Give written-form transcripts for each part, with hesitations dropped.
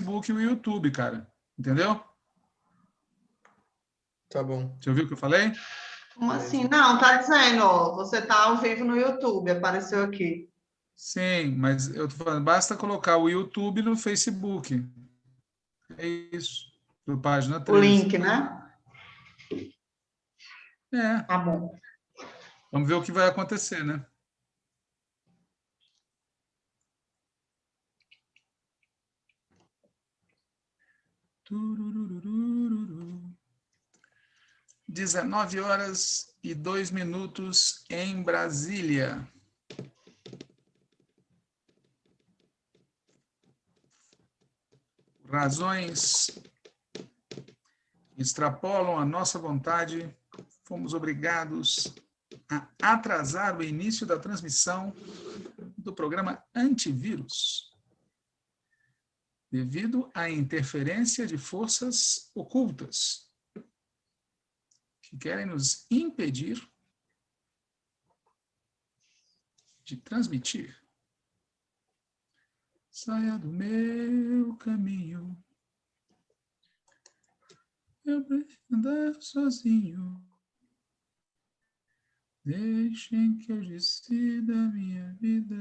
Facebook e o YouTube, cara. Entendeu? Tá bom. Você ouviu o que eu falei? Como assim? Não, tá dizendo, ó, você tá ao vivo no YouTube, apareceu aqui. Sim, mas eu tô falando, basta colocar o YouTube no Facebook. É isso. Para página O 13. link, né? É. Tá bom. Vamos ver o que vai acontecer, né? Turururururu. 19h02 em Brasília. Razões que extrapolam a nossa vontade, fomos obrigados a atrasar o início da transmissão do programa Antivírus, devido à interferência de forças ocultas que querem nos impedir de transmitir. Saia do meu caminho. Eu preciso andar sozinho. Deixem que eu decida a minha vida.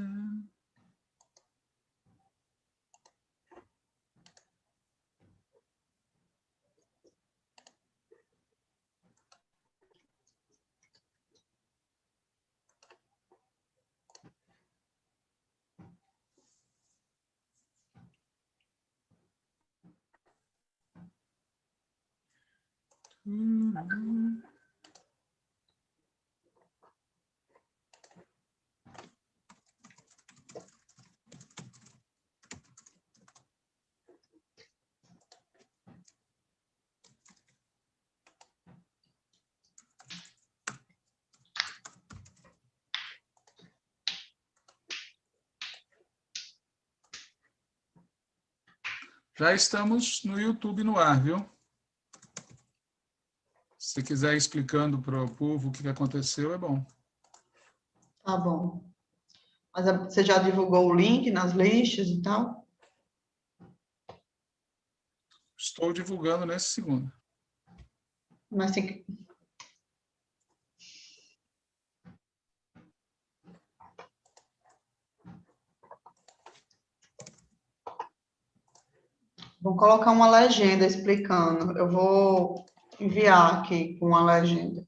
Já estamos no YouTube no ar, viu? Se quiser ir explicando para o povo o que aconteceu, é bom. Tá bom. Mas você já divulgou o link nas listas e tal? Estou divulgando nesse segundo. Mas tem que... Vou colocar uma legenda explicando. Eu vou enviar aqui com uma legenda.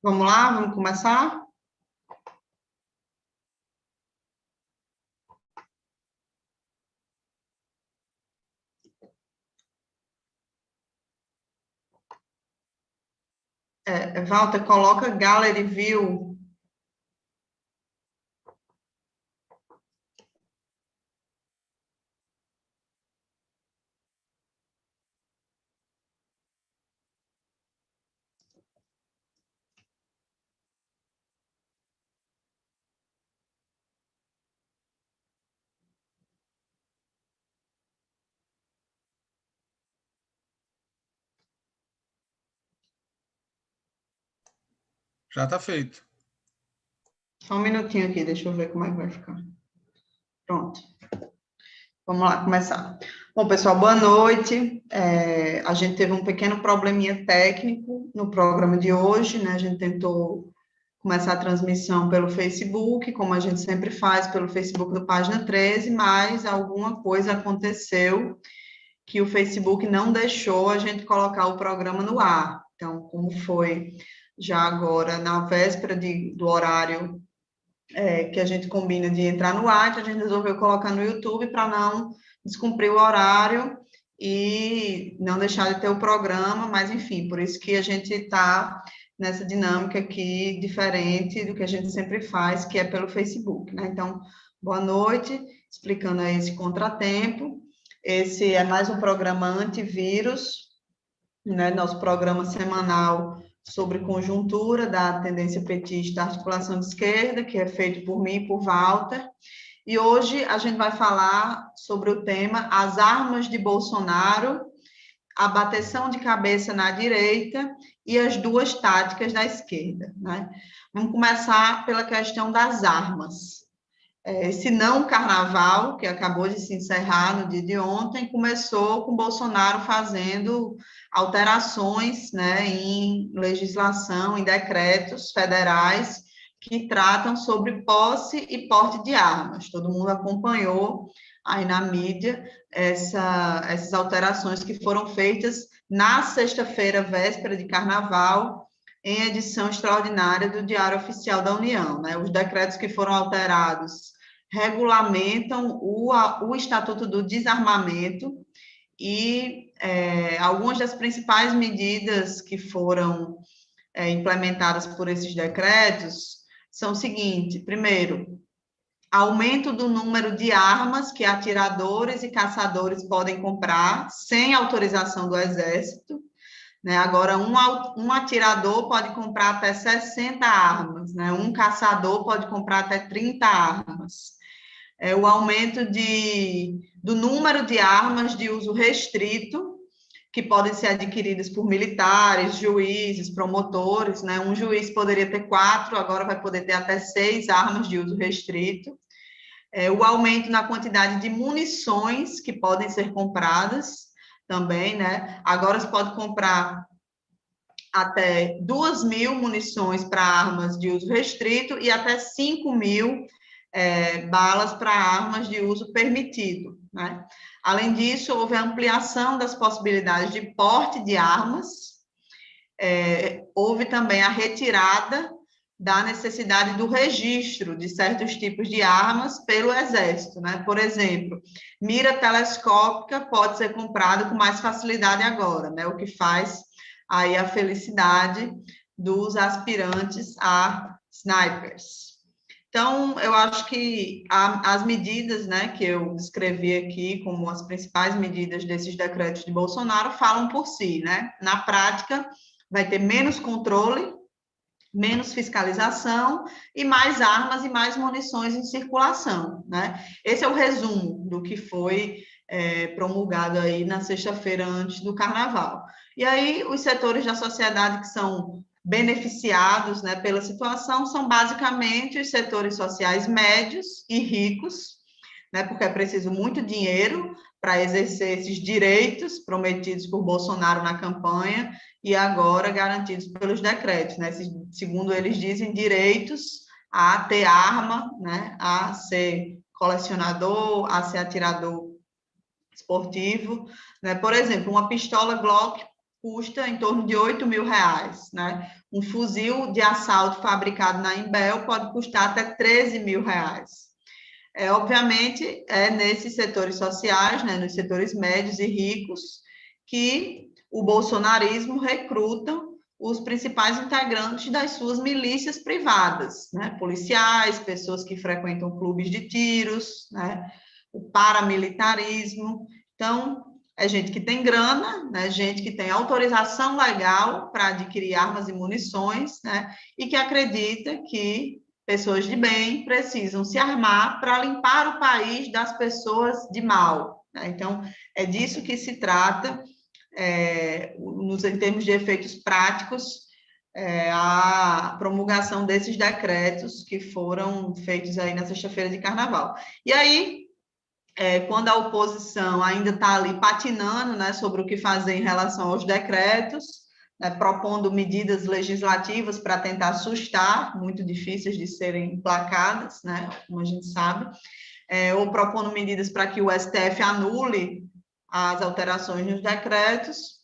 Vamos lá? Vamos começar? Walter, coloca Gallery View. Já está feito. Só um minutinho aqui, deixa eu ver como é que vai ficar. Pronto. Vamos lá, começar. Bom, pessoal, boa noite. A gente teve um pequeno probleminha técnico no programa de hoje, né? A gente tentou começar a transmissão pelo Facebook, como a gente sempre faz pelo Facebook do Página 13, mas alguma coisa aconteceu que o Facebook não deixou a gente colocar o programa no ar. Então, como foi já agora, na véspera do horário que a gente combina de entrar no ar, então a gente resolveu colocar no YouTube para não descumprir o horário e não deixar de ter o programa, mas enfim, por isso que a gente está nessa dinâmica aqui diferente do que a gente sempre faz, que é pelo Facebook, né? Então, boa noite, explicando aí esse contratempo. Esse é mais um programa antivírus, né? Nosso programa semanal sobre conjuntura da tendência petista da articulação de esquerda, que é feito por mim e por Walter. E hoje a gente vai falar sobre o tema as armas de Bolsonaro, a bateção de cabeça na direita e as duas táticas da esquerda, né? Vamos começar pela questão das armas. Esse não carnaval, que acabou de se encerrar no dia de ontem, começou com Bolsonaro fazendo alterações, né, em legislação, em decretos federais que tratam sobre posse e porte de armas. Todo mundo acompanhou aí na mídia essas alterações que foram feitas na sexta-feira, véspera de carnaval, em edição extraordinária do Diário Oficial da União, né? Os decretos que foram alterados regulamentam o Estatuto do Desarmamento e algumas das principais medidas que foram implementadas por esses decretos são o seguinte: primeiro, aumento do número de armas que atiradores e caçadores podem comprar sem autorização do Exército. Né? Agora, um atirador pode comprar até 60 armas, né? Um caçador pode comprar até 30 armas. O aumento do número de armas de uso restrito, que podem ser adquiridas por militares, juízes, promotores, né? Um juiz poderia ter 4, agora vai poder ter até 6 armas de uso restrito. O aumento na quantidade de munições que podem ser compradas também, né? Agora se pode comprar até 2.000 munições para armas de uso restrito e até 5.000 balas para armas de uso permitido, né? Além disso, houve a ampliação das possibilidades de porte de armas, houve também a retirada da necessidade do registro de certos tipos de armas pelo Exército, né? Por exemplo, mira telescópica pode ser comprada com mais facilidade agora, né? O que faz aí a felicidade dos aspirantes a snipers. Então, eu acho que as medidas, né, que eu descrevi aqui como as principais medidas desses decretos de Bolsonaro falam por si, né? Na prática, vai ter menos controle, menos fiscalização e mais armas e mais munições em circulação, né? Esse é o resumo do que foi promulgado aí na sexta-feira antes do Carnaval. E aí os setores da sociedade que são beneficiados, né, pela situação são basicamente os setores sociais médios e ricos, né, porque é preciso muito dinheiro para exercer esses direitos prometidos por Bolsonaro na campanha e agora garantidos pelos decretos, né? Segundo eles dizem, direitos a ter arma, né? A ser colecionador, a ser atirador esportivo, né? Por exemplo, uma pistola Glock custa em torno de R$8.000, né? Um fuzil de assalto fabricado na Imbel pode custar até R$13.000. Obviamente, nesses setores sociais, né, nos setores médios e ricos, que o bolsonarismo recruta os principais integrantes das suas milícias privadas, né, policiais, pessoas que frequentam clubes de tiros, né, o paramilitarismo. Então, é gente que tem grana, né, gente que tem autorização legal para adquirir armas e munições, né, e que acredita que pessoas de bem precisam se armar para limpar o país das pessoas de mal, né? Então, é disso que se trata, em termos de efeitos práticos, a promulgação desses decretos que foram feitos aí na sexta-feira de carnaval. E aí, quando a oposição ainda está ali patinando, né, sobre o que fazer em relação aos decretos, né, propondo medidas legislativas para tentar assustar, muito difíceis de serem emplacadas, né, como a gente sabe, ou propondo medidas para que o STF anule as alterações nos decretos,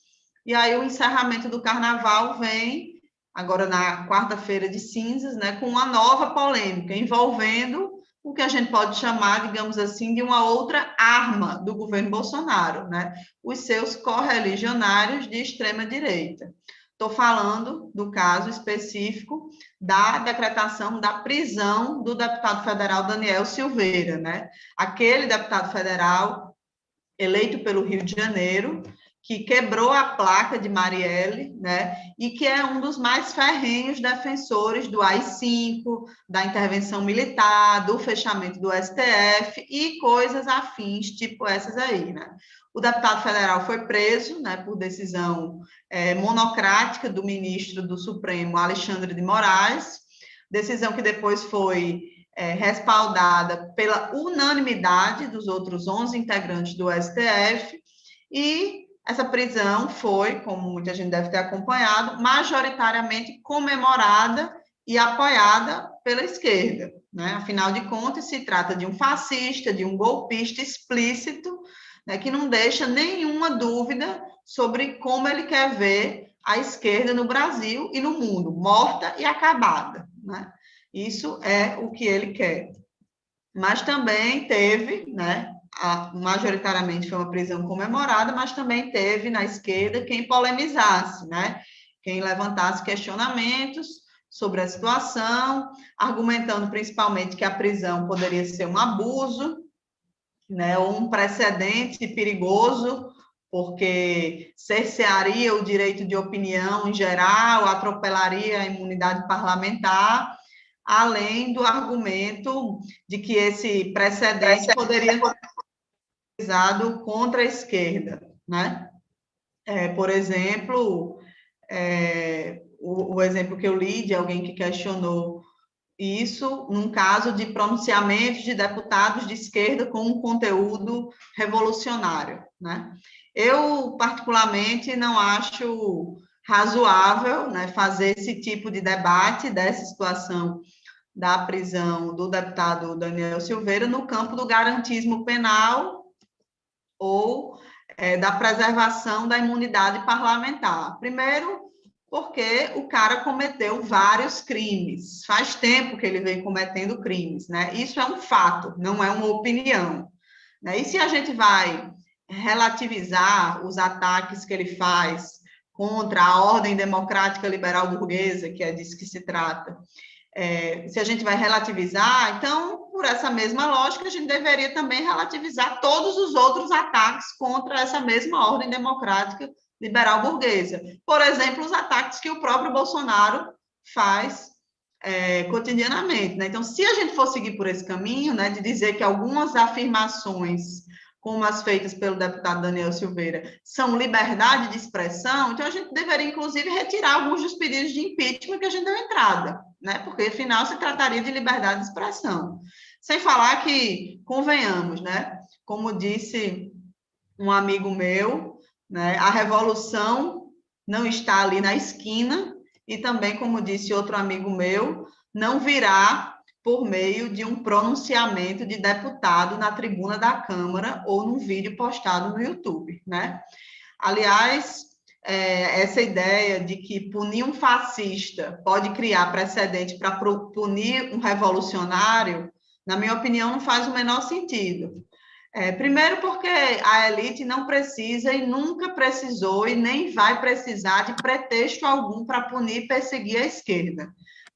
e aí o encerramento do carnaval vem, agora na quarta-feira de cinzas, né, com uma nova polêmica, envolvendo o que a gente pode chamar, digamos assim, de uma outra arma do governo Bolsonaro, né, os seus correligionários de extrema-direita. Estou falando do caso específico da decretação da prisão do deputado federal Daniel Silveira, né? Aquele deputado federal eleito pelo Rio de Janeiro, que quebrou a placa de Marielle, né? E que é um dos mais ferrenhos defensores do AI-5, da intervenção militar, do fechamento do STF e coisas afins, tipo essas aí, né? O deputado federal foi preso, né, por decisão monocrática do ministro do Supremo, Alexandre de Moraes, decisão que depois foi respaldada pela unanimidade dos outros 11 integrantes do STF, e essa prisão foi, como muita gente deve ter acompanhado, majoritariamente comemorada e apoiada pela esquerda, né? Afinal de contas, se trata de um fascista, de um golpista explícito, né, que não deixa nenhuma dúvida sobre como ele quer ver a esquerda no Brasil e no mundo, morta e acabada, né? Isso é o que ele quer. Mas também teve, né, majoritariamente foi uma prisão comemorada, mas também teve na esquerda quem polemizasse, né, quem levantasse questionamentos sobre a situação, argumentando principalmente que a prisão poderia ser um abuso, né, ou um precedente perigoso, porque cercearia o direito de opinião em geral, atropelaria a imunidade parlamentar, além do argumento de que esse precedente poderia ser utilizado contra a esquerda, né? Por exemplo, o exemplo que eu li de alguém que questionou isso num caso de pronunciamentos de deputados de esquerda com um conteúdo revolucionário, né? Eu, particularmente, não acho razoável, né, fazer esse tipo de debate dessa situação da prisão do deputado Daniel Silveira no campo do garantismo penal ou da preservação da imunidade parlamentar. Primeiro, porque o cara cometeu vários crimes. Faz tempo que ele vem cometendo crimes, né? Isso é um fato, não é uma opinião, né? E se a gente vai relativizar os ataques que ele faz contra a ordem democrática liberal burguesa, que é disso que se trata, se a gente vai relativizar, então, por essa mesma lógica, a gente deveria também relativizar todos os outros ataques contra essa mesma ordem democrática liberal burguesa. Por exemplo, os ataques que o próprio Bolsonaro faz cotidianamente, né? Então, se a gente for seguir por esse caminho, né, de dizer que algumas afirmações, como as feitas pelo deputado Daniel Silveira, são liberdade de expressão, então a gente deveria, inclusive, retirar alguns dos pedidos de impeachment que a gente deu entrada, né? Porque, afinal, se trataria de liberdade de expressão. Sem falar que, convenhamos, né? Como disse um amigo meu, né, a revolução não está ali na esquina, e também, como disse outro amigo meu, não virá por meio de um pronunciamento de deputado na tribuna da Câmara ou num vídeo postado no YouTube, né? Aliás, essa ideia de que punir um fascista pode criar precedente para punir um revolucionário, na minha opinião, não faz o menor sentido. Primeiro porque a elite não precisa e nunca precisou e nem vai precisar de pretexto algum para punir e perseguir a esquerda,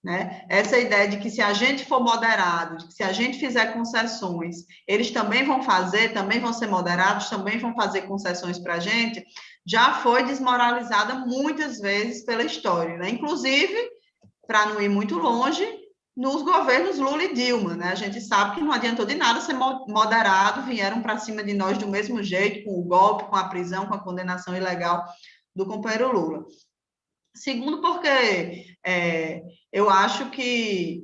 né? Essa ideia de que se a gente for moderado, de que se a gente fizer concessões, eles também vão fazer, também vão ser moderados, também vão fazer concessões para a gente, já foi desmoralizada muitas vezes pela história, né? Inclusive, para não ir muito longe, nos governos Lula e Dilma, né? A gente sabe que não adiantou de nada ser moderado, vieram para cima de nós do mesmo jeito, com o golpe, com a prisão, com a condenação ilegal do companheiro Lula. Segundo, porque eu acho que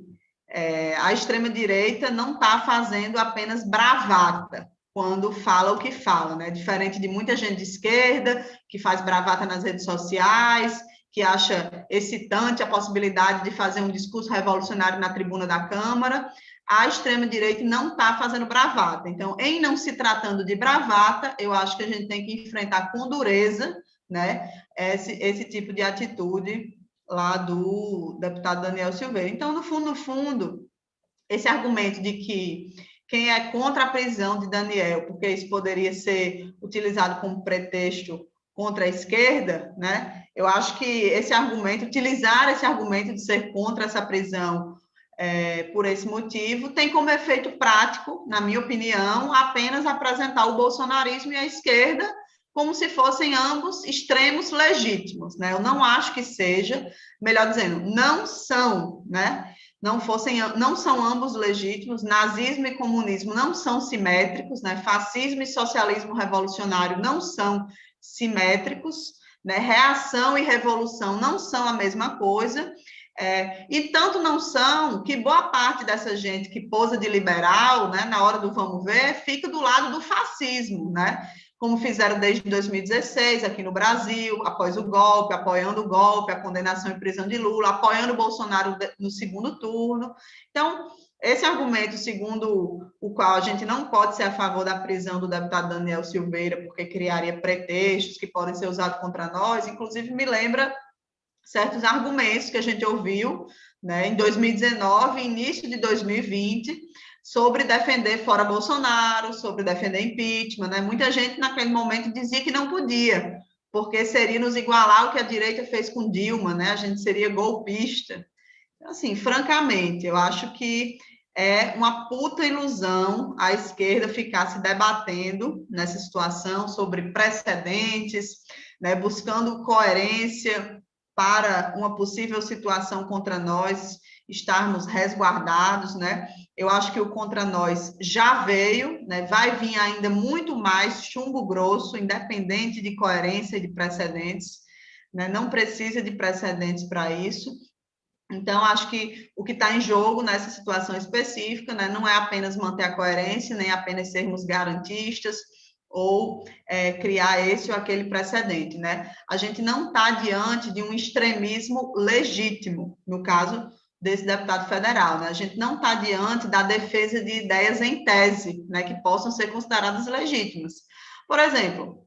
a extrema-direita não está fazendo apenas bravata, quando fala o que fala, né? Diferente de muita gente de esquerda, que faz bravata nas redes sociais, que acha excitante a possibilidade de fazer um discurso revolucionário na tribuna da Câmara, a extrema-direita não está fazendo bravata. Então, em não se tratando de bravata, eu acho que a gente tem que enfrentar com dureza, né, esse tipo de atitude lá do deputado Daniel Silveira. Então, no fundo, esse argumento de que quem é contra a prisão de Daniel, porque isso poderia ser utilizado como pretexto contra a esquerda, né? Eu acho que esse argumento, utilizar esse argumento de ser contra essa prisão por esse motivo, tem como efeito prático, na minha opinião, apenas apresentar o bolsonarismo e a esquerda como se fossem ambos extremos legítimos, né? Eu não acho que seja, melhor dizendo, não são, né? Não são ambos legítimos, nazismo e comunismo não são simétricos, né? Fascismo e socialismo revolucionário não são simétricos, né? Reação e revolução não são a mesma coisa, e tanto não são que boa parte dessa gente que posa de liberal, né, na hora do vamos ver, fica do lado do fascismo, né? Como fizeram desde 2016 aqui no Brasil, após o golpe, apoiando o golpe, a condenação e prisão de Lula, apoiando o Bolsonaro no segundo turno. Então, esse argumento, segundo o qual a gente não pode ser a favor da prisão do deputado Daniel Silveira, porque criaria pretextos que podem ser usados contra nós, inclusive me lembra certos argumentos que a gente ouviu, né, em 2019, início de 2020, sobre defender fora Bolsonaro, sobre defender impeachment, né? Muita gente naquele momento dizia que não podia, porque seria nos igualar ao que a direita fez com Dilma, né? A gente seria golpista. Assim, francamente, eu acho que é uma puta ilusão a esquerda ficar se debatendo nessa situação sobre precedentes, né, buscando coerência para uma possível situação contra nós estarmos resguardados, né? Eu acho que o contra nós já veio, né? Vai vir ainda muito mais chumbo grosso, independente de coerência e de precedentes, né? Não precisa de precedentes para isso. Então, acho que o que está em jogo nessa situação específica, né, não é apenas manter a coerência, nem apenas sermos garantistas ou criar esse ou aquele precedente, né? A gente não está diante de um extremismo legítimo, no caso desse deputado federal, né? A gente não está diante da defesa de ideias em tese, né, que possam ser consideradas legítimas. Por exemplo,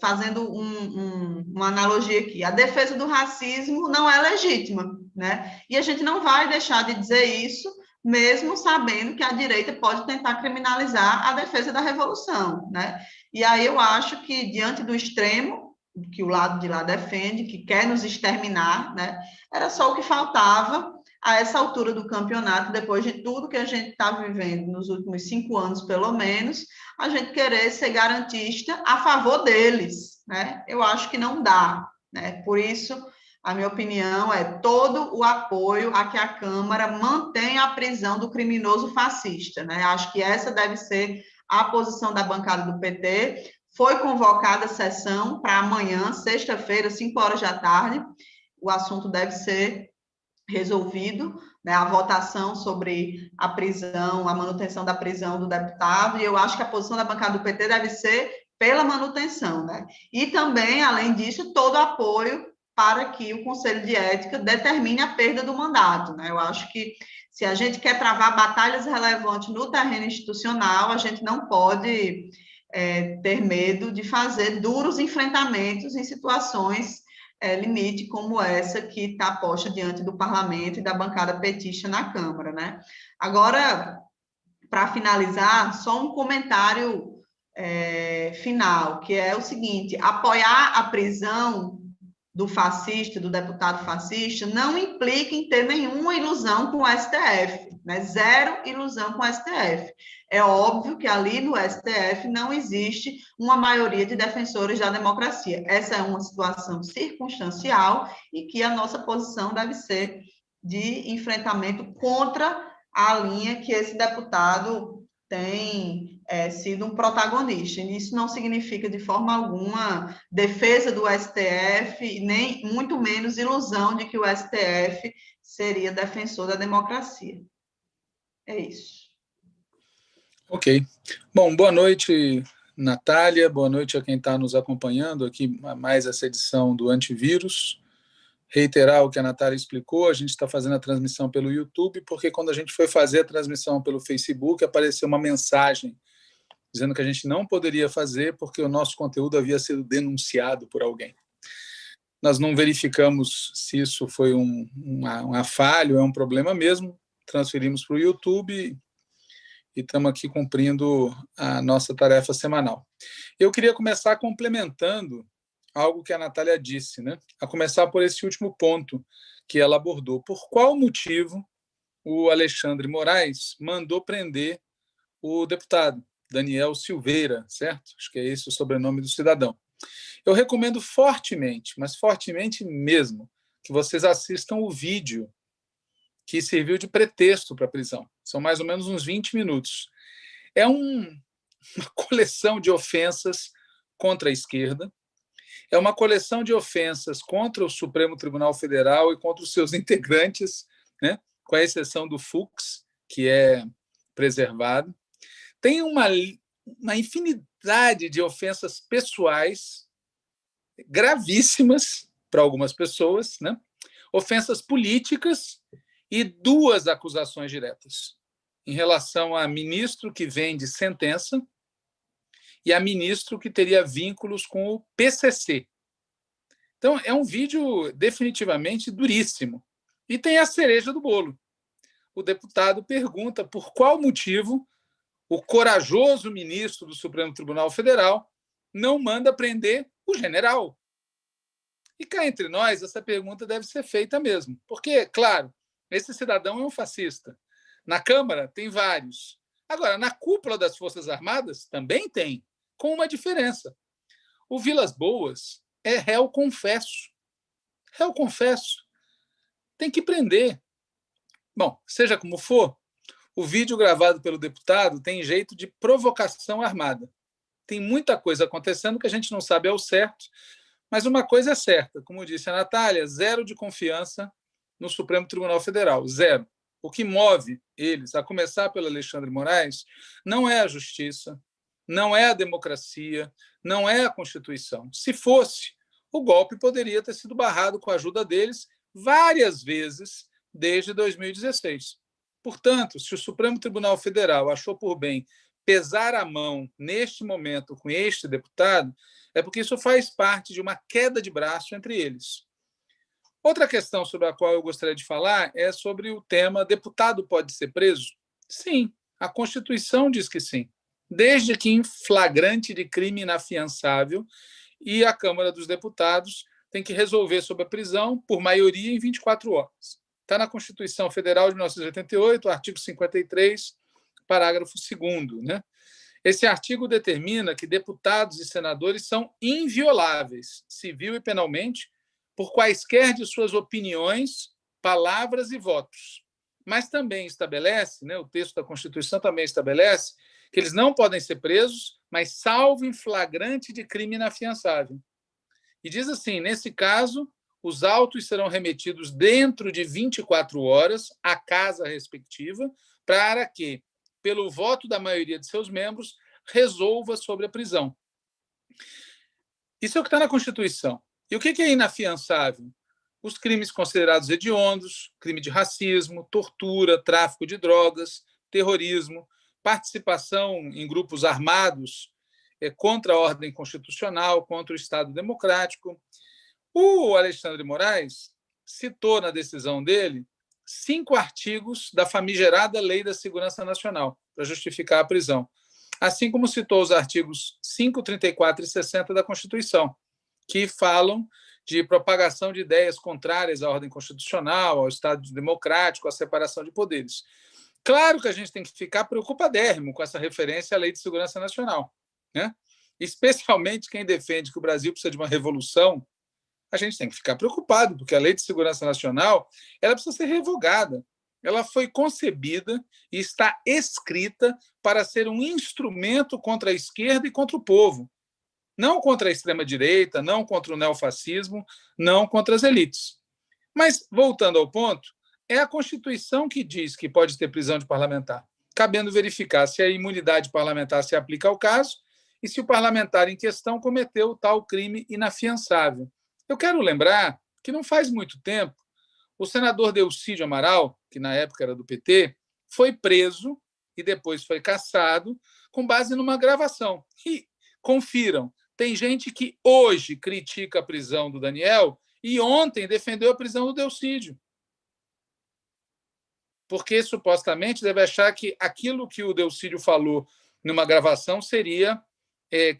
fazendo uma analogia aqui, a defesa do racismo não é legítima, né? E a gente não vai deixar de dizer isso, mesmo sabendo que a direita pode tentar criminalizar a defesa da revolução, né? E aí eu acho que, diante do extremo, que o lado de lá defende, que quer nos exterminar, né? Era só o que faltava a essa altura do campeonato, depois de tudo que a gente está vivendo nos últimos 5 anos, pelo menos, a gente querer ser garantista a favor deles, né? Eu acho que não dá, né? Por isso, a minha opinião é todo o apoio a que a Câmara mantenha a prisão do criminoso fascista, né? Acho que essa deve ser a posição da bancada do PT. Foi convocada a sessão para amanhã, sexta-feira, 5 horas da tarde. O assunto deve ser resolvido, né, a votação sobre a prisão, a manutenção da prisão do deputado, e eu acho que a posição da bancada do PT deve ser pela manutenção, né? E também, além disso, todo apoio para que o Conselho de Ética determine a perda do mandato, né? Eu acho que se a gente quer travar batalhas relevantes no terreno institucional, a gente não pode ter medo de fazer duros enfrentamentos em situações limite como essa que está posta diante do parlamento e da bancada petista na Câmara, né? Agora, para finalizar, só um comentário final, que é o seguinte: apoiar a prisão do fascista, do deputado fascista, não implica em ter nenhuma ilusão com o STF, né? Zero ilusão com o STF. É óbvio que ali no STF não existe uma maioria de defensores da democracia. Essa é uma situação circunstancial e que a nossa posição deve ser de enfrentamento contra a linha que esse deputado tem sido um protagonista. E isso não significa, de forma alguma, defesa do STF, nem muito menos ilusão de que o STF seria defensor da democracia. É isso. Ok. Bom, boa noite, Natália. Boa noite a quem está nos acompanhando aqui a mais essa edição do Antivírus. Reiterar o que a Natália explicou, a gente está fazendo a transmissão pelo YouTube, porque quando a gente foi fazer a transmissão pelo Facebook, apareceu uma mensagem dizendo que a gente não poderia fazer porque o nosso conteúdo havia sido denunciado por alguém. Nós não verificamos se isso foi uma falha, é um problema mesmo, transferimos para o YouTube e estamos aqui cumprindo a nossa tarefa semanal. Eu queria começar complementando algo que a Natália disse, né? A começar por esse último ponto que ela abordou. Por qual motivo o Alexandre Moraes mandou prender o deputado Daniel Silveira, certo? Acho que é esse o sobrenome do cidadão. Eu recomendo fortemente, mas fortemente mesmo, que vocês assistam o vídeo que serviu de pretexto para a prisão. São mais ou menos uns 20 minutos. É uma coleção de ofensas contra a esquerda, é uma coleção de ofensas contra o Supremo Tribunal Federal e contra os seus integrantes, né? Com a exceção do Fux, que é preservado. Tem uma infinidade de ofensas pessoais gravíssimas para algumas pessoas, né? Ofensas políticas e 2 acusações diretas em relação a ministro que vende sentença e a ministro que teria vínculos com o PCC. Então, é um vídeo definitivamente duríssimo. E tem a cereja do bolo. O deputado pergunta por qual motivo o corajoso ministro do Supremo Tribunal Federal não manda prender o general. E cá entre nós, essa pergunta deve ser feita mesmo. Porque, claro, esse cidadão é um fascista. Na Câmara tem vários. Agora, na cúpula das Forças Armadas também tem, com uma diferença. O Vilas Boas é réu confesso. Réu confesso. Tem que prender. Bom, seja como for, o vídeo gravado pelo deputado tem jeito de provocação armada. Tem muita coisa acontecendo que a gente não sabe ao certo, mas uma coisa é certa, como disse a Natália, 0 de confiança no Supremo Tribunal Federal, 0. O que move eles, a começar pelo Alexandre Moraes, não é a justiça, não é a democracia, não é a Constituição. Se fosse, o golpe poderia ter sido barrado com a ajuda deles várias vezes desde 2016. Portanto, se o Supremo Tribunal Federal achou por bem pesar a mão neste momento com este deputado, é porque isso faz parte de uma queda de braço entre eles. Outra questão sobre a qual eu gostaria de falar é sobre o tema: deputado pode ser preso? Sim, a Constituição diz que sim, desde que em flagrante de crime inafiançável, e a Câmara dos Deputados tem que resolver sobre a prisão por maioria em 24 horas. Está na Constituição Federal de 1988, artigo 53, parágrafo 2º, né? Esse artigo determina que deputados e senadores são invioláveis, civil e penalmente, por quaisquer de suas opiniões, palavras e votos. Mas também estabelece, né, o texto da Constituição também estabelece, que eles não podem ser presos, mas salvo em flagrante de crime inafiançável. E diz assim: nesse caso, os autos serão remetidos dentro de 24 horas à casa respectiva, para que, pelo voto da maioria de seus membros, resolva sobre a prisão. Isso é o que está na Constituição. E o que é inafiançável? Os crimes considerados hediondos, crime de racismo, tortura, tráfico de drogas, terrorismo, participação em grupos armados contra a ordem constitucional, contra o Estado democrático. O Alexandre Moraes citou na decisão dele 5 artigos da famigerada Lei da Segurança Nacional para justificar a prisão, assim como citou os artigos 5, 34 e 60 da Constituição, que falam de propagação de ideias contrárias à ordem constitucional, ao Estado democrático, à separação de poderes. Claro que a gente tem que ficar preocupadérrimo com essa referência à Lei de Segurança Nacional, né? Especialmente quem defende que o Brasil precisa de uma revolução. A gente tem que ficar preocupado, porque a Lei de Segurança Nacional ela precisa ser revogada. Ela foi concebida e está escrita para ser um instrumento contra a esquerda e contra o povo. Não contra a extrema-direita, não contra o neofascismo, não contra as elites. Mas, voltando ao ponto, é a Constituição que diz que pode ter prisão de parlamentar. cabendo verificar se a imunidade parlamentar se aplica ao caso e se o parlamentar em questão cometeu tal crime inafiançável. Eu quero lembrar que não faz muito tempo o senador Delcídio Amaral, que na época era do PT, foi preso e depois foi cassado com base numa gravação. E confiram, tem gente que hoje critica a prisão do Daniel e ontem defendeu a prisão do Delcídio. Porque supostamente deve achar que aquilo que o Delcídio falou numa gravação seria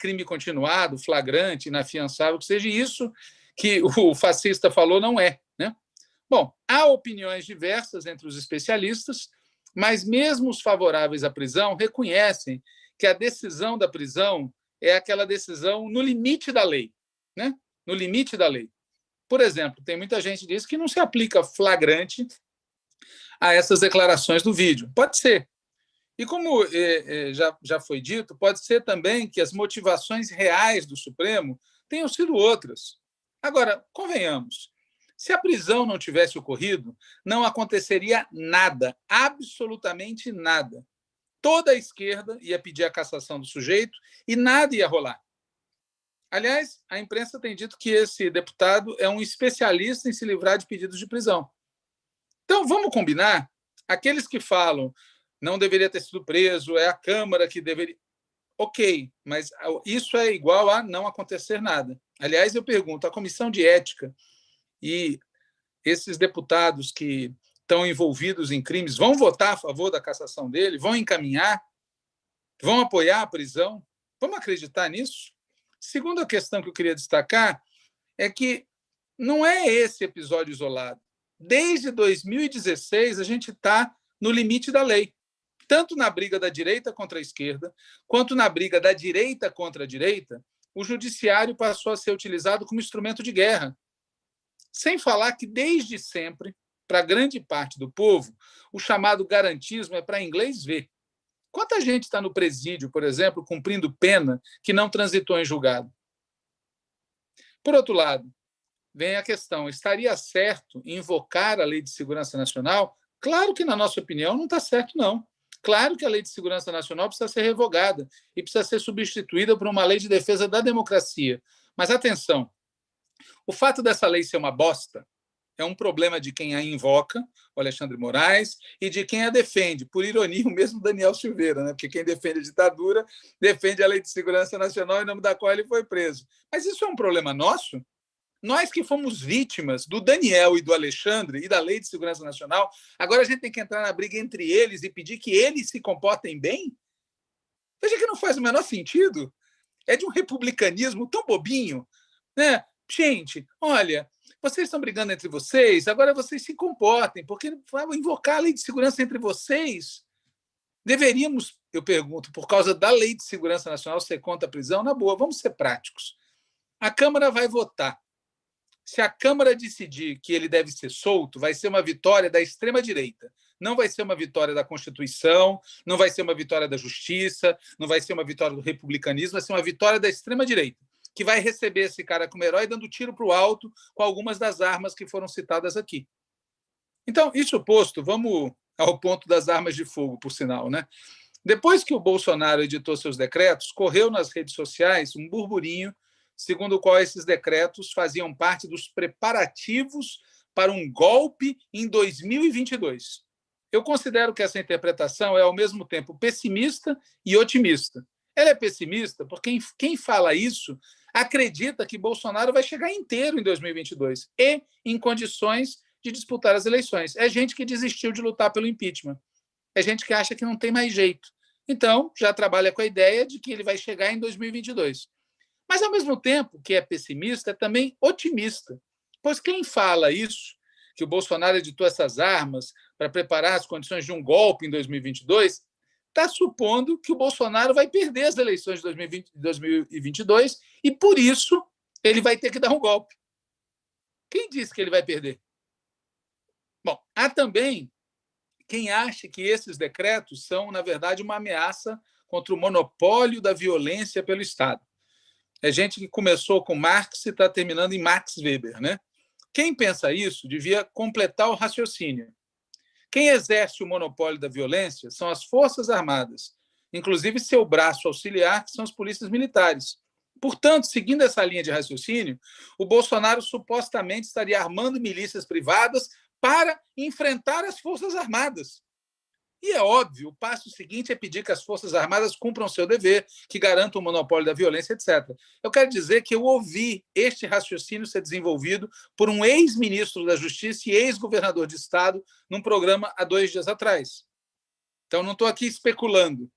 crime continuado, flagrante, inafiançável, que seja isso que o fascista falou, não é, né? Bom, há opiniões diversas entre os especialistas, mas mesmo os favoráveis à prisão reconhecem que a decisão da prisão é aquela decisão no limite da lei, né? No limite da lei. Por exemplo, tem muita gente que diz que não se aplica flagrante a essas declarações do vídeo. Pode ser. E como já foi dito, pode ser também que as motivações reais do Supremo tenham sido outras. Agora, convenhamos, se a prisão não tivesse ocorrido, não aconteceria nada, absolutamente nada. Toda a esquerda ia pedir a cassação do sujeito e nada ia rolar. Aliás, a imprensa tem dito que esse deputado é um especialista em se livrar de pedidos de prisão. Então, vamos combinar? Aqueles que falam não deveria ter sido preso, é a Câmara que deveria... Ok, mas isso é igual a não acontecer nada. Aliás, eu pergunto, a Comissão de Ética e esses deputados que estão envolvidos em crimes vão votar a favor da cassação dele? Vão encaminhar? Vão apoiar a prisão? Vamos acreditar nisso? Segunda questão que eu queria destacar é que não é esse episódio isolado. Desde 2016, a gente está no limite da lei, tanto na briga da direita contra a esquerda, quanto na briga da direita contra a direita, o judiciário passou a ser utilizado como instrumento de guerra. Sem falar que, desde sempre, para grande parte do povo, o chamado garantismo é para inglês ver. Quanta gente está no presídio, por exemplo, cumprindo pena que não transitou em julgado? Por outro lado, vem a questão, estaria certo invocar a Lei de Segurança Nacional? Claro que, na nossa opinião, não está certo, não. Claro que a Lei de Segurança Nacional precisa ser revogada e precisa ser substituída por uma lei de defesa da democracia. Mas, atenção, o fato dessa lei ser uma bosta é um problema de quem a invoca, o Alexandre Moraes, e de quem a defende. Por ironia, o mesmo Daniel Silveira, né? Porque quem defende a ditadura defende a Lei de Segurança Nacional, em nome da qual ele foi preso. Mas isso é um problema nosso? Nós que fomos vítimas do Daniel e do Alexandre e da Lei de Segurança Nacional, agora a gente tem que entrar na briga entre eles e pedir que eles se comportem bem? Veja que não faz o menor sentido. É de um republicanismo tão bobinho, né? Gente, olha, vocês estão brigando entre vocês, agora vocês se comportem, porque vai invocar a Lei de Segurança entre vocês. Deveríamos, eu pergunto, por causa da Lei de Segurança Nacional ser contra a prisão? Na boa, vamos ser práticos. A Câmara vai votar. Se a Câmara decidir que ele deve ser solto, vai ser uma vitória da extrema-direita. Não vai ser uma vitória da Constituição, não vai ser uma vitória da Justiça, não vai ser uma vitória do republicanismo, vai ser uma vitória da extrema-direita, que vai receber esse cara como herói dando tiro para o alto com algumas das armas que foram citadas aqui. Então, isso posto, vamos ao ponto das armas de fogo, por sinal, né? Depois que o Bolsonaro editou seus decretos, correu nas redes sociais um burburinho segundo o qual esses decretos faziam parte dos preparativos para um golpe em 2022. Eu considero que essa interpretação é, ao mesmo tempo, pessimista e otimista. Ela é pessimista porque quem fala isso acredita que Bolsonaro vai chegar inteiro em 2022 e em condições de disputar as eleições. É gente que desistiu de lutar pelo impeachment. É gente que acha que não tem mais jeito. Então, já trabalha com a ideia de que ele vai chegar em 2022. Mas, ao mesmo tempo que é pessimista, é também otimista. Pois quem fala isso, que o Bolsonaro editou essas armas para preparar as condições de um golpe em 2022, está supondo que o Bolsonaro vai perder as eleições de 2022 e, por isso, ele vai ter que dar um golpe. Quem disse que ele vai perder? Bom, há também quem acha que esses decretos são, na verdade, uma ameaça contra o monopólio da violência pelo Estado. É gente que começou com Marx e está terminando em Max Weber, né? Quem pensa isso devia completar o raciocínio. Quem exerce o monopólio da violência são as Forças Armadas, inclusive seu braço auxiliar, que são as polícias militares. Portanto, seguindo essa linha de raciocínio, o Bolsonaro supostamente estaria armando milícias privadas para enfrentar as Forças Armadas. E é óbvio, o passo seguinte é pedir que as Forças Armadas cumpram seu dever, que garantam o monopólio da violência, etc. Eu quero dizer que eu ouvi este raciocínio ser desenvolvido por um ex-ministro da Justiça e ex-governador de Estado num programa há 2 dias atrás. Então, não estou aqui especulando.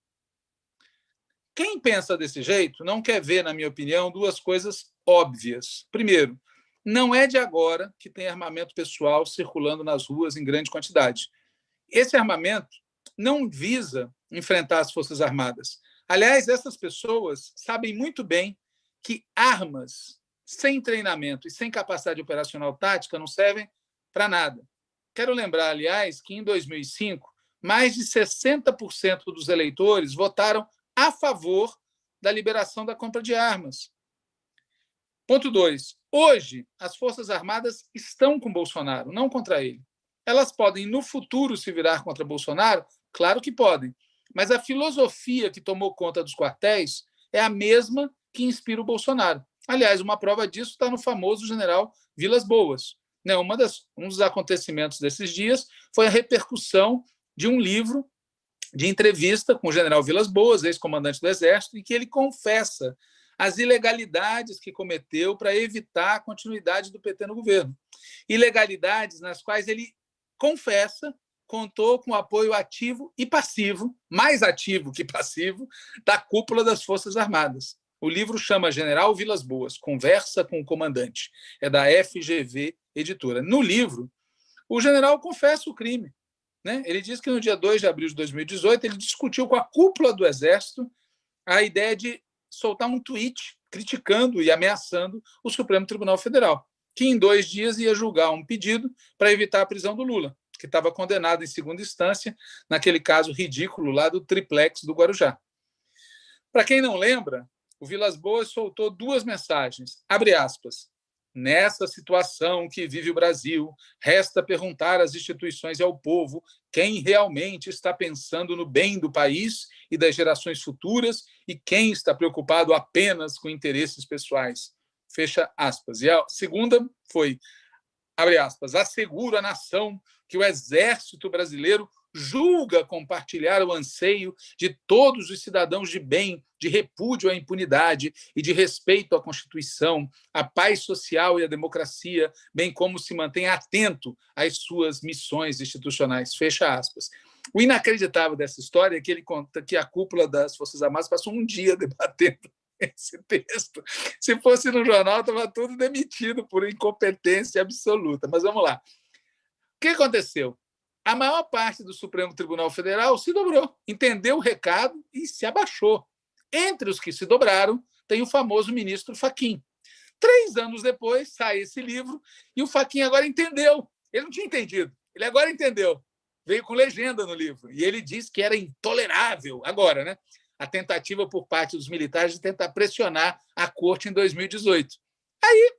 Quem pensa desse jeito não quer ver, na minha opinião, 2 coisas óbvias. Primeiro, não é de agora que tem armamento pessoal circulando nas ruas em grande quantidade. Esse armamento não visa enfrentar as Forças Armadas. Aliás, essas pessoas sabem muito bem que armas sem treinamento e sem capacidade operacional tática não servem para nada. Quero lembrar, aliás, que em 2005, mais de 60% dos eleitores votaram a favor da liberação da compra de armas. Ponto 2. Hoje, as Forças Armadas estão com Bolsonaro, não contra ele. Elas podem, no futuro, se virar contra Bolsonaro? Claro que podem. Mas a filosofia que tomou conta dos quartéis é a mesma que inspira o Bolsonaro. Aliás, uma prova disso está no famoso general Vilas Boas. Um dos acontecimentos desses dias foi a repercussão de um livro de entrevista com o general Vilas Boas, ex-comandante do Exército, em que ele confessa as ilegalidades que cometeu para evitar a continuidade do PT no governo. Ilegalidades nas quais ele confessa contou com o apoio ativo e passivo, mais ativo que passivo, da cúpula das Forças Armadas. O livro chama General Vilas Boas, Conversa com o Comandante. É da FGV Editora. No livro, o general confessa o crime. Ele diz que no dia 2 de abril de 2018 ele discutiu com a cúpula do Exército a ideia de soltar um tweet criticando e ameaçando o Supremo Tribunal Federal, que em 2 dias ia julgar um pedido para evitar a prisão do Lula, que estava condenado em segunda instância naquele caso ridículo lá do triplex do Guarujá. Para quem não lembra, o Vilas Boas soltou 2 mensagens, abre aspas, nessa situação que vive o Brasil, resta perguntar às instituições e ao povo quem realmente está pensando no bem do país e das gerações futuras e quem está preocupado apenas com interesses pessoais. Fecha aspas. E a segunda foi, abre aspas, asseguro à nação que o Exército Brasileiro julga compartilhar o anseio de todos os cidadãos de bem, de repúdio à impunidade e de respeito à Constituição, à paz social e à democracia, bem como se mantém atento às suas missões institucionais. Fecha aspas. O inacreditável dessa história é que ele conta que a cúpula das Forças Armadas passou um dia debatendo esse texto. Se fosse no jornal, estava tudo demitido por incompetência absoluta. Mas vamos lá. O que aconteceu? A maior parte do Supremo Tribunal Federal se dobrou, entendeu o recado e se abaixou. Entre os que se dobraram, tem o famoso ministro Fachin. 3 anos depois, sai esse livro e o Fachin agora entendeu. Ele não tinha entendido, ele agora entendeu. Veio com legenda no livro. E ele diz que era intolerável, agora, a tentativa por parte dos militares de tentar pressionar a corte em 2018. Aí,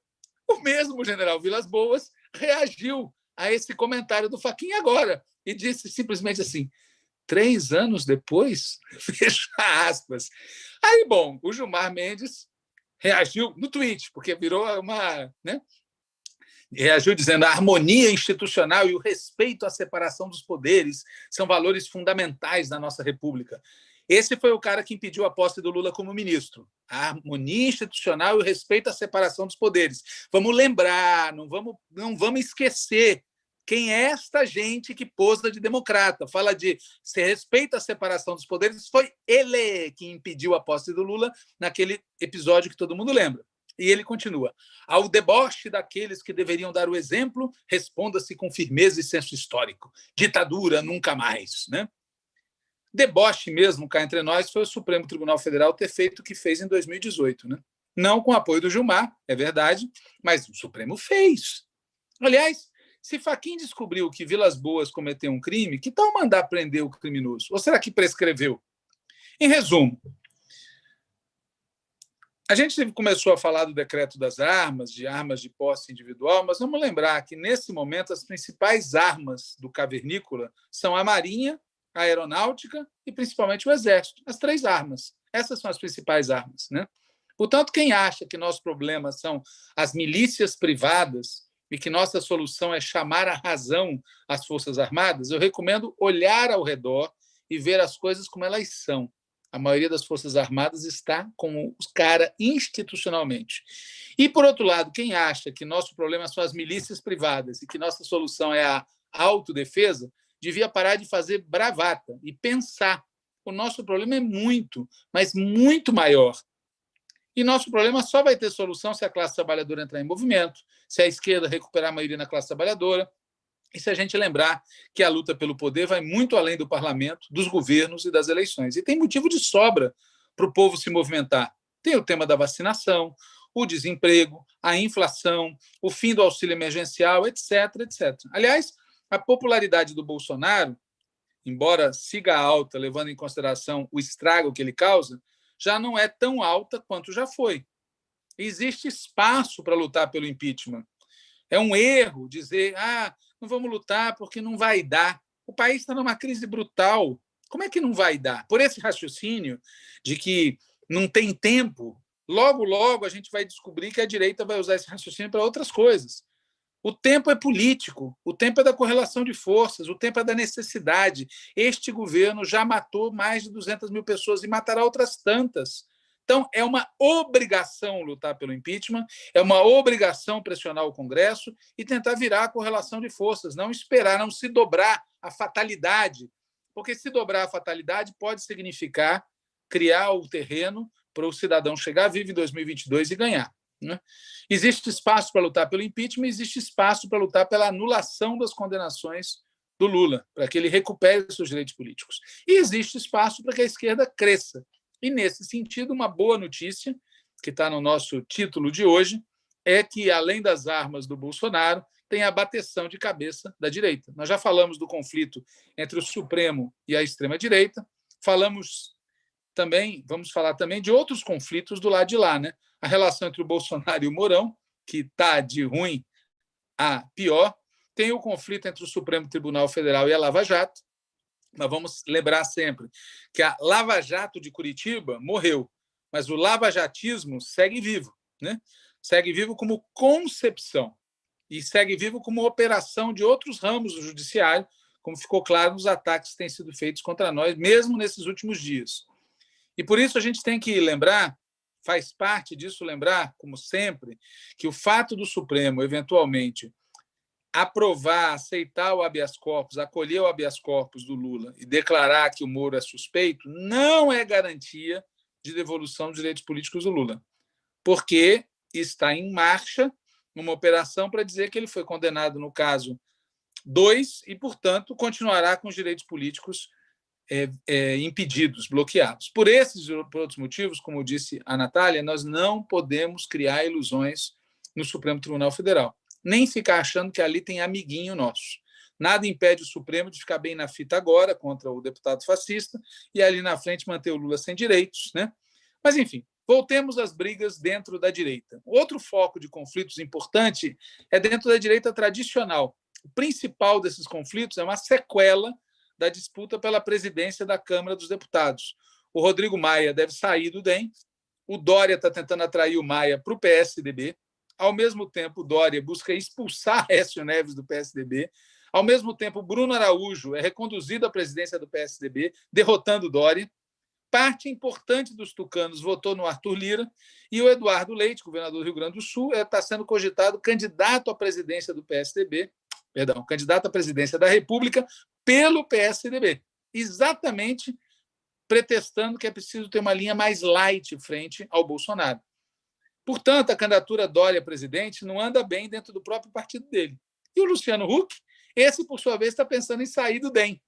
o mesmo general Vilas Boas reagiu a esse comentário do Fachin agora e disse simplesmente assim, 3 anos depois, fecha aspas. Aí, bom, o Gilmar Mendes reagiu no tweet, porque virou uma... reagiu dizendo a harmonia institucional e o respeito à separação dos poderes são valores fundamentais da nossa República. Esse foi o cara que impediu a posse do Lula como ministro. A harmonia institucional e o respeito à separação dos poderes. Vamos lembrar, não vamos esquecer quem é esta gente que posa de democrata. Fala de se respeita a separação dos poderes. Foi ele que impediu a posse do Lula naquele episódio que todo mundo lembra. E ele continua. Ao deboche daqueles que deveriam dar o exemplo, responda-se com firmeza e senso histórico. Ditadura nunca mais. Deboche mesmo, cá entre nós, foi o Supremo Tribunal Federal ter feito o que fez em 2018. Não com o apoio do Gilmar, é verdade, mas o Supremo fez. Aliás, se Fachin descobriu que Vilas Boas cometeu um crime, que tal mandar prender o criminoso? Ou será que prescreveu? Em resumo, A gente começou a falar do decreto das armas, de armas de posse individual, mas vamos lembrar que, nesse momento, as principais armas do cavernícola são a Marinha, a Aeronáutica e, principalmente, o Exército. As 3 armas. Essas são as principais armas, né? Portanto, quem acha que nosso problema são as milícias privadas e que nossa solução é chamar à razão as Forças Armadas, eu recomendo olhar ao redor e ver as coisas como elas são. A maioria das Forças Armadas está com os caras institucionalmente. E, por outro lado, quem acha que nosso problema são as milícias privadas e que nossa solução é a autodefesa, devia parar de fazer bravata e pensar. O nosso problema é muito, mas muito maior. E nosso problema só vai ter solução se a classe trabalhadora entrar em movimento, se a esquerda recuperar a maioria na classe trabalhadora, e se a gente lembrar que a luta pelo poder vai muito além do parlamento, dos governos e das eleições. E tem motivo de sobra para o povo se movimentar. Tem o tema da vacinação, o desemprego, a inflação, o fim do auxílio emergencial, etc, etc. Aliás, a popularidade do Bolsonaro, embora siga alta, levando em consideração o estrago que ele causa, já não é tão alta quanto já foi. Existe espaço para lutar pelo impeachment. É um erro dizer, não vamos lutar porque não vai dar. O país está numa crise brutal. Como é que não vai dar? Por esse raciocínio de que não tem tempo, logo, logo a gente vai descobrir que a direita vai usar esse raciocínio para outras coisas. O tempo é político, o tempo é da correlação de forças, o tempo é da necessidade. Este governo já matou mais de 200 mil pessoas e matará outras tantas. Então, é uma obrigação lutar pelo impeachment, é uma obrigação pressionar o Congresso e tentar virar a correlação de forças, não esperar, não se dobrar a fatalidade, porque se dobrar a fatalidade pode significar criar o terreno para o cidadão chegar vivo em 2022 e ganhar. Né? Existe espaço para lutar pelo impeachment, existe espaço para lutar pela anulação das condenações do Lula, para que ele recupere seus direitos políticos. E existe espaço para que a esquerda cresça. E, nesse sentido, uma boa notícia, que está no nosso título de hoje, é que, além das armas do Bolsonaro, tem a bateção de cabeça da direita. Nós já falamos do conflito entre o Supremo e a extrema-direita, vamos falar também de outros conflitos do lado de lá, né? A relação entre o Bolsonaro e o Mourão, que está de ruim a pior, tem o conflito entre o Supremo Tribunal Federal e a Lava Jato. Nós vamos lembrar sempre que a Lava Jato de Curitiba morreu, mas o lavajatismo segue vivo, né? Segue vivo como concepção e segue vivo como operação de outros ramos do judiciário, como ficou claro nos ataques que têm sido feitos contra nós, mesmo nesses últimos dias. E por isso a gente tem que lembrar, faz parte disso lembrar, como sempre, que o fato do Supremo, eventualmente, aprovar, aceitar o habeas corpus, acolher o habeas corpus do Lula e declarar que o Moro é suspeito, não é garantia de devolução dos direitos políticos do Lula, porque está em marcha uma operação para dizer que ele foi condenado no caso 2 e, portanto, continuará com os direitos políticos impedidos, bloqueados. Por esses e por outros motivos, como disse a Natália, nós não podemos criar ilusões no Supremo Tribunal Federal, nem ficar achando que ali tem amiguinho nosso. Nada impede o Supremo de ficar bem na fita agora contra o deputado fascista e ali na frente manter o Lula sem direitos, né? Mas, enfim, voltemos às brigas dentro da direita. Outro foco de conflitos importante é dentro da direita tradicional. O principal desses conflitos é uma sequela da disputa pela presidência da Câmara dos Deputados. O Rodrigo Maia deve sair do DEM, o Dória está tentando atrair o Maia para o PSDB, ao mesmo tempo o Dória busca expulsar Aécio Neves do PSDB, ao mesmo tempo Bruno Araújo é reconduzido à presidência do PSDB, derrotando o Dória. Parte importante dos tucanos votou no Arthur Lira e o Eduardo Leite, governador do Rio Grande do Sul, está sendo cogitado candidato à presidência do PSDB, candidato à presidência da República pelo PSDB, exatamente pretextando que é preciso ter uma linha mais light frente ao Bolsonaro. Portanto, a candidatura Dória presidente não anda bem dentro do próprio partido dele. E o Luciano Huck, esse, por sua vez, está pensando em sair do DEM.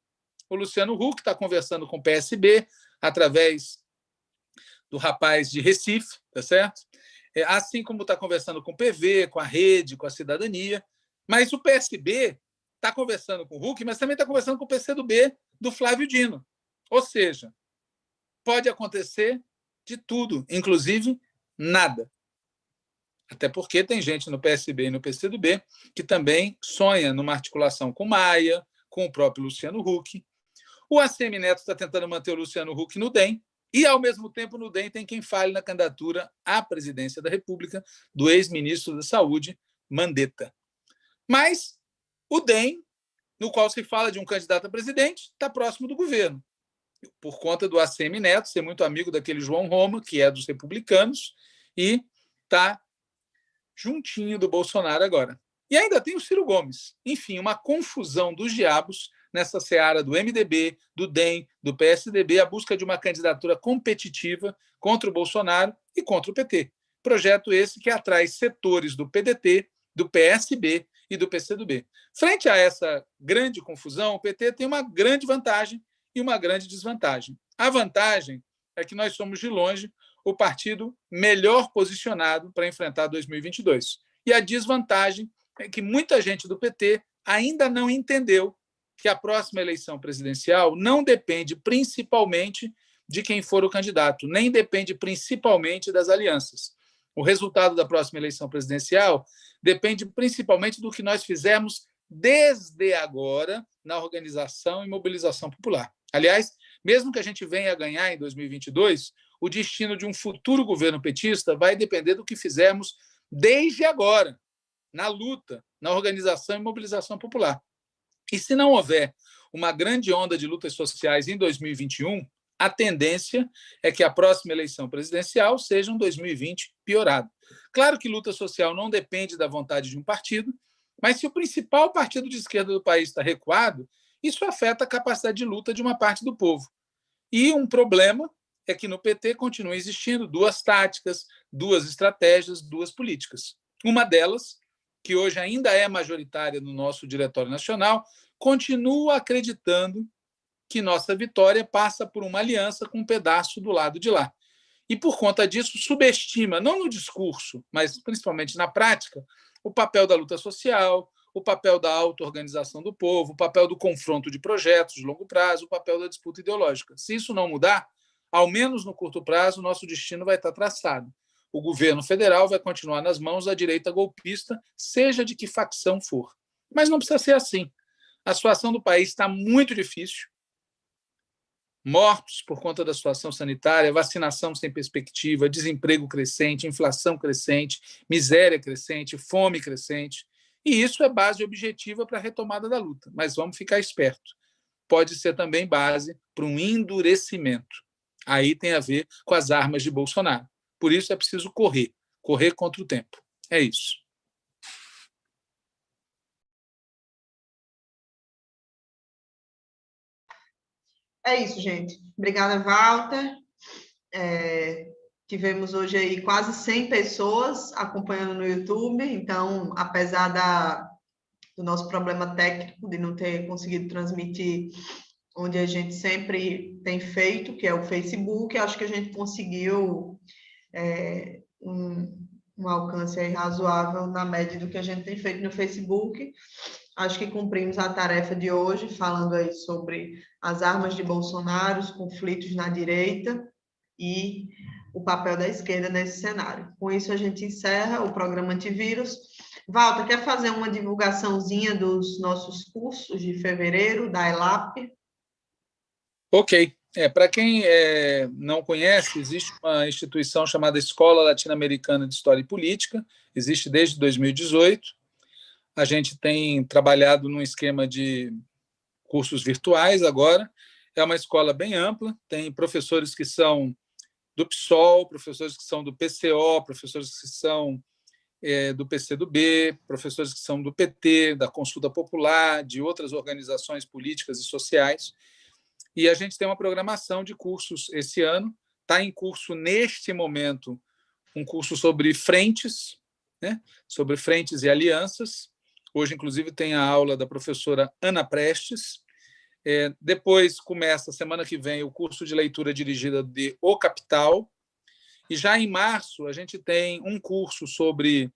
O Luciano Huck está conversando com o PSB através do rapaz de Recife, tá certo? Assim como está conversando com o PV, com a Rede, com a Cidadania. Mas o PSB está conversando com o Huck, mas também está conversando com o PCdoB do Flávio Dino. Ou seja, pode acontecer de tudo, inclusive Nada. Até porque tem gente no PSB e no PCdoB que também sonha numa articulação com Maia, com o próprio Luciano Huck. O ACM Neto está tentando manter o Luciano Huck no DEM, e, ao mesmo tempo, no DEM tem quem fale na candidatura à presidência da República do ex-ministro da Saúde, Mandetta. Mas o DEM, no qual se fala de um candidato a presidente, está próximo do governo, por conta do ACM Neto ser muito amigo daquele João Roma, que é dos republicanos, e está juntinho do Bolsonaro agora. E ainda tem o Ciro Gomes. Enfim, uma confusão dos diabos nessa seara do MDB, do DEM, do PSDB, a busca de uma candidatura competitiva contra o Bolsonaro e contra o PT. Projeto esse que atrai setores do PDT, do PSB e do PCdoB. Frente a essa grande confusão, o PT tem uma grande vantagem e uma grande desvantagem. A vantagem é que nós somos, de longe, o partido melhor posicionado para enfrentar 2022. E a desvantagem é que muita gente do PT ainda não entendeu que a próxima eleição presidencial não depende principalmente de quem for o candidato, nem depende principalmente das alianças. O resultado da próxima eleição presidencial depende principalmente do que nós fizermos desde agora na organização e mobilização popular. Aliás, mesmo que a gente venha a ganhar em 2022, o destino de um futuro governo petista vai depender do que fizermos desde agora, na luta, na organização e mobilização popular. E se não houver uma grande onda de lutas sociais em 2021, a tendência é que a próxima eleição presidencial seja um 2020 piorado. Claro que luta social não depende da vontade de um partido, mas se o principal partido de esquerda do país está recuado, isso afeta a capacidade de luta de uma parte do povo. E um problema é que no PT continuam existindo duas táticas, duas estratégias, duas políticas. Uma delas, que hoje ainda é majoritária no nosso Diretório Nacional, continua acreditando que nossa vitória passa por uma aliança com um pedaço do lado de lá. E, por conta disso, subestima, não no discurso, mas principalmente na prática, o papel da luta social, o papel da auto-organização do povo, o papel do confronto de projetos de longo prazo, o papel da disputa ideológica. Se isso não mudar, ao menos no curto prazo, o nosso destino vai estar traçado. O governo federal vai continuar nas mãos da direita golpista, seja de que facção for. Mas não precisa ser assim. A situação do país está muito difícil. Mortos por conta da situação sanitária, vacinação sem perspectiva, desemprego crescente, inflação crescente, miséria crescente, fome crescente. E isso é base objetiva para a retomada da luta. Mas vamos ficar esperto. Pode ser também base para um endurecimento. Aí tem a ver com as armas de Bolsonaro. Por isso é preciso correr contra o tempo. É isso. É isso, gente. Obrigada, Walter. Tivemos hoje aí quase 100 pessoas acompanhando no YouTube, então, apesar do nosso problema técnico de não ter conseguido transmitir onde a gente sempre tem feito, que é o Facebook, acho que a gente conseguiu um alcance aí razoável na média do que a gente tem feito no Facebook. Acho que cumprimos a tarefa de hoje, falando aí sobre as armas de Bolsonaro, os conflitos na direita e o papel da esquerda nesse cenário. Com isso, a gente encerra o programa Antivírus. Walter, quer fazer uma divulgaçãozinha dos nossos cursos de fevereiro, da ELAP? Ok. Para quem não conhece, existe uma instituição chamada Escola Latino-Americana de História e Política, existe desde 2018. A gente tem trabalhado num esquema de cursos virtuais agora. É uma escola bem ampla, tem professores que são do PSOL, professores que são do PCO, professores que são do PCdoB, professores que são do PT, da Consulta Popular, de outras organizações políticas e sociais. E a gente tem uma programação de cursos esse ano. Está em curso, neste momento, um curso sobre frentes, né? Sobre frentes e alianças. Hoje, inclusive, tem a aula da professora Ana Prestes. Depois começa, semana que vem, o curso de leitura dirigida de O Capital. E já em março, a gente tem um curso sobre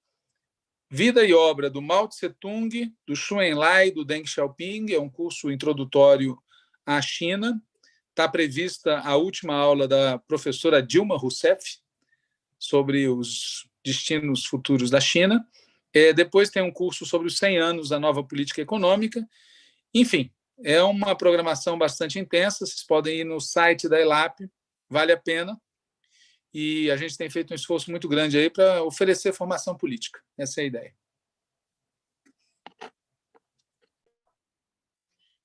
vida e obra do Mao Tse-tung, do Xu Enlai, do Deng Xiaoping. É um curso introdutório à China. Está prevista a última aula da professora Dilma Rousseff, sobre os destinos futuros da China. Depois tem um curso sobre os 100 anos da nova política econômica. Enfim, é uma programação bastante intensa. Vocês podem ir no site da ELAP, vale a pena. E a gente tem feito um esforço muito grande aí para oferecer formação política. Essa é a ideia.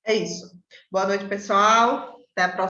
É isso. Boa noite, pessoal. Até a próxima.